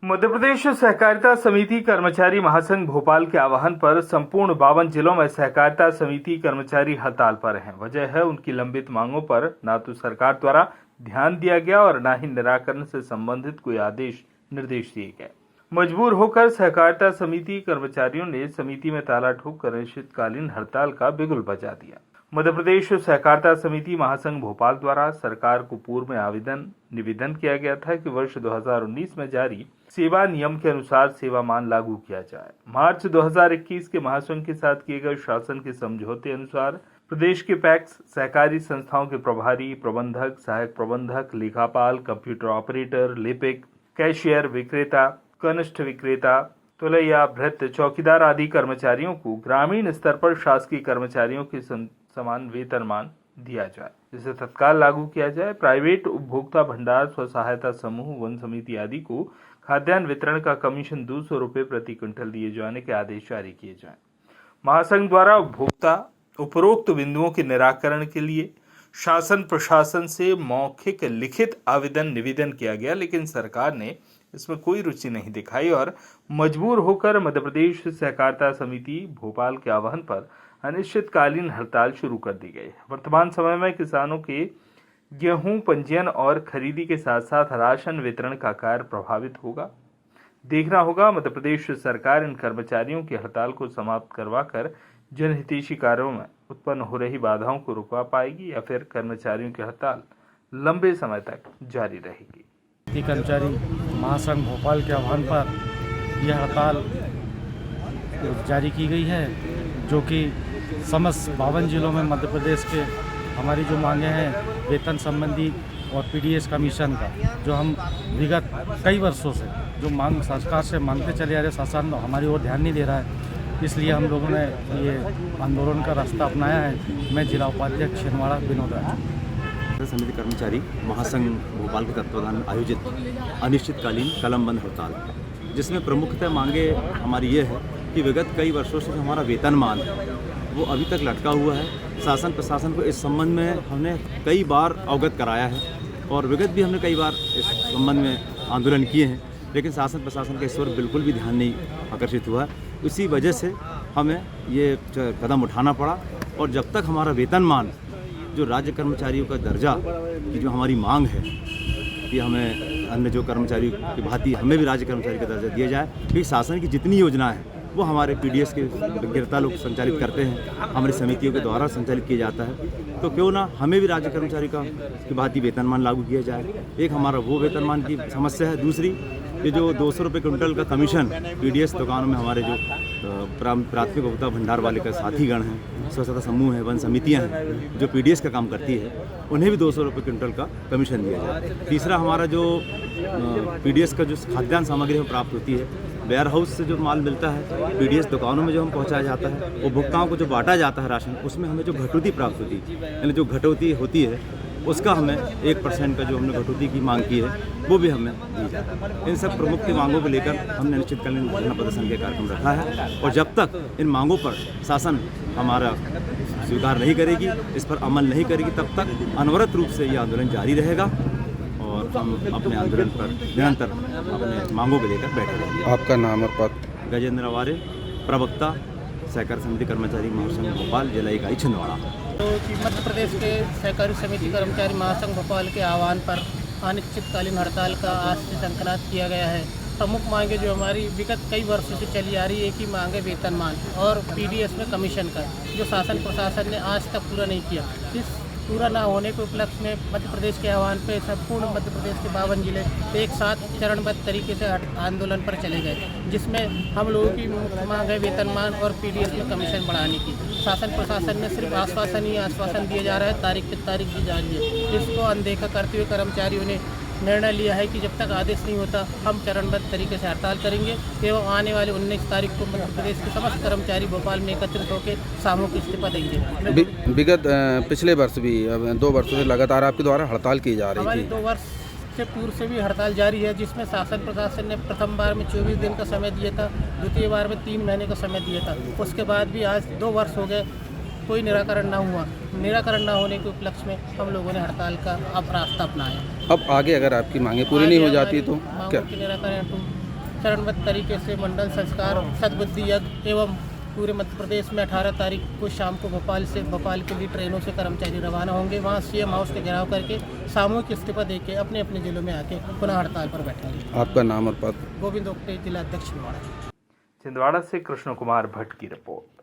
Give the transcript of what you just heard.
मध्य प्रदेश सहकारिता समिति कर्मचारी महासंघ भोपाल के आह्वान पर संपूर्ण 52 जिलों में सहकारिता समिति कर्मचारी हड़ताल पर हैं। वजह है उनकी लंबित मांगों पर न तो सरकार द्वारा ध्यान दिया गया और न ही निराकरण से संबंधित कोई आदेश निर्देश दिए गए। मजबूर होकर सहकारिता समिति कर्मचारियों ने समिति में ताला ठोककर अनिश्चितकालीन हड़ताल का बिगुल बजा दिया। मध्य प्रदेश सहकारिता समिति महासंघ भोपाल द्वारा सरकार को पूर्व में निवेदन किया गया था कि वर्ष 2019 में जारी सेवा नियम के अनुसार सेवामान लागू किया जाए। मार्च 2021 के महासंघ के साथ किए गए शासन के समझौते अनुसार प्रदेश के पैक्स, सहकारी संस्थाओं के प्रभारी, प्रबंधक, सहायक प्रबंधक, लेखापाल, कंप्यूटर ऑपरेटर, लिपिक, कैशियर, विक्रेता, कनिष्ठ विक्रेता, तुलैया, भृत्य, चौकीदार आदि कर्मचारियों को ग्रामीण स्तर पर शासकीय कर्मचारियों के समान वेतनमान दिया जाए, जिसे तत्काल लागू किया जाए। प्राइवेट उपभोक्ता भंडार, स्व सहायता समूह, वन समिति आदि को खाद्यान्न वितरण का कमीशन 200 रुपये प्रति क्विंटल दिए जाने के आदेश जारी किए जाएं। महासंघ द्वारा उपभोक्ता उपरोक्त बिंदुओं के निराकरण के लिए शासन प्रशासन से मौखिक लिखित आवेदन निवेदन किया गया, लेकिन सरकार ने इसमें कोई रुचि नहीं दिखाई और मजबूर होकर मध्य प्रदेश सहकारिता समिति भोपाल के आह्वान पर अनिश्चितकालीन हड़ताल शुरू कर दी गई। वर्तमान समय में किसानों के गेहूं पंजीयन और खरीदी के साथ साथ राशन वितरण का कार्य प्रभावित होगा। देखना होगा मध्य प्रदेश सरकार इन कर्मचारियों की हड़ताल को समाप्त करवाकर जनहितैषी कार्यों में उत्पन्न हो रही बाधाओं को रुकवा पाएगी या फिर कर्मचारियों की हड़ताल लंबे समय तक जारी रहेगी। कर्मचारी महासंघ भोपाल के आह्वान पर यह हड़ताल जारी की गई है, जो कि समस्त 52 जिलों में मध्य प्रदेश के हमारी जो मांगे हैं वेतन संबंधी और पीडीएस कमीशन का, जो हम विगत कई वर्षों से जो मांग सरकार से मांगते चले आ रहे, शासन हमारी ओर ध्यान नहीं दे रहा है, इसलिए हम लोगों ने ये आंदोलन का रास्ता अपनाया है। मैं जिला उपाध्यक्ष छिंदवाड़ा विनोद राज। समिति कर्मचारी महासंघ भोपाल के तत्वाधान में आयोजित अनिश्चितकालीन कलमबंद हड़ताल, जिसमें प्रमुखतः मांगे हमारी ये है कि विगत कई वर्षों से जो हमारा वेतनमान है वो अभी तक लटका हुआ है। शासन प्रशासन को इस संबंध में हमने कई बार अवगत कराया है और विगत भी हमने कई बार इस संबंध में आंदोलन किए हैं, लेकिन शासन प्रशासन का इस पर बिल्कुल भी ध्यान नहीं आकर्षित हुआ। इसी वजह से हमें ये कदम उठाना पड़ा और जब तक हमारा वेतनमान, जो राज्य कर्मचारियों का दर्जा की जो हमारी मांग है कि हमें अन्य जो कर्मचारी की भांति हमें भी राज्य कर्मचारी का दर्जा दिया जाए, क्योंकि शासन की जितनी योजना है वो हमारे पीडीएस के विक्रेता लोग संचालित करते हैं, हमारी समितियों के द्वारा संचालित किया जाता है, तो क्यों ना हमें भी राज्य कर्मचारी की भांति वेतनमान लागू किया जाए। एक हमारा वो वेतनमान की समस्या है। दूसरी, ये जो 200 रुपये क्विंटल का कमीशन पीडीएस दुकानों में हमारे जो प्राथमिक उपभोक्ता भंडार वाले का साथीगण हैं, स्व सहायता समूह है, वन समितियां हैं जो पीडीएस का काम करती है, उन्हें भी 200 रुपये क्विंटल का कमीशन दिया जाए। तीसरा, हमारा जो पीडीएस का जो खाद्यान्न सामग्री हमें प्राप्त होती है, वेयर हाउस से जो माल मिलता है, पीडीएस दुकानों में जो हम पहुंचाया जाता है, उपभोक्ताओं को जो बांटा जाता है राशन, उसमें हमें जो घटौती प्राप्त होती है, यानी जो घटौती होती है उसका हमें 1% का जो हमने घटौती की मांग की है वो भी हमें दी जाए। इन सब प्रमुख की मांगों को लेकर हमने अनिश्चितकालीन धरना प्रदर्शन का कार्यक्रम रखा है और जब तक इन मांगों पर शासन हमारा स्वीकार नहीं करेगी, इस पर अमल नहीं करेगी, तब तक अनवरत रूप से ये आंदोलन जारी रहेगा और हम अपने आंदोलन पर निरंतर अपने मांगों को लेकर बैठे रहेंगे। आपका नाम और पद? गजेंद्र आवारे, प्रवक्ता, सहकारी समिति कर्मचारी महासंघ भोपाल, जिला इकाई छिंदवाड़ा। तो मध्य प्रदेश के सहकारी समिति कर्मचारी महासंघ भोपाल के आह्वान पर अनिश्चितकालीन हड़ताल का आज से संकल्प किया गया है। प्रमुख मांगे जो हमारी विगत कई वर्षों से चली आ रही है, एक ही मांग है वेतनमान और पीडीएस में कमीशन का, जो शासन प्रशासन ने आज तक पूरा नहीं किया। इस पूरा ना होने के उपलक्ष्य में मध्य प्रदेश के आह्वान पे संपूर्ण मध्य प्रदेश के 52 जिले एक साथ चरणबद्ध तरीके से आंदोलन पर चले गए, जिसमें हम लोगों की मुख्य मांग है वेतनमान और पीडीएस में कमीशन बढ़ाने की। शासन प्रशासन ने सिर्फ आश्वासन दिए जा रहा है, तारीख पे तारीख दी जा रही है। इसको अनदेखा करते हुए कर्मचारियों ने निर्णय लिया है कि जब तक आदेश नहीं होता हम चरणबद्ध तरीके से हड़ताल करेंगे एवं आने वाले 19 तारीख को मध्य प्रदेश के समस्त कर्मचारी भोपाल में एकत्रित होकर सामूहिक इस्तीफा देंगे। विगत पिछले वर्ष भी 2 वर्षों से लगातार आपके द्वारा हड़ताल की जा रही थी। हमारी 2 वर्ष से पूर्व से भी हड़ताल जारी है, जिसमें शासन प्रशासन ने प्रथम बार में 24 दिन का समय दिया था, द्वितीय बार में 3 महीने का समय दिया था। उसके बाद भी आज 2 वर्ष हो गए, कोई निराकरण ना हुआ। निराकरण ना होने के उपलक्ष्य में हम लोगों ने हड़ताल का अब रास्ता अपनाया। अब आगे अगर आपकी मांगे पूरी नहीं हो जाती तो क्या? निराकरण चरणबद्ध तरीके से मंडल संस्कार सद्बुद्धि यज्ञ एवं पूरे मध्य प्रदेश में 18 तारीख को शाम को भोपाल के लिए ट्रेनों से कर्मचारी रवाना होंगे। वहाँ सीएम हाउस के घेराव करके सामूहिक इस्तीफा देके अपने अपने जिलों में आके पुनः हड़ताल पर बैठेंगे। आपका नाम और पद? गोविंद ओक्टे, जिला अध्यक्ष छिंदवाड़ा। छिंदवाड़ा से कृष्ण कुमार भट्ट की रिपोर्ट।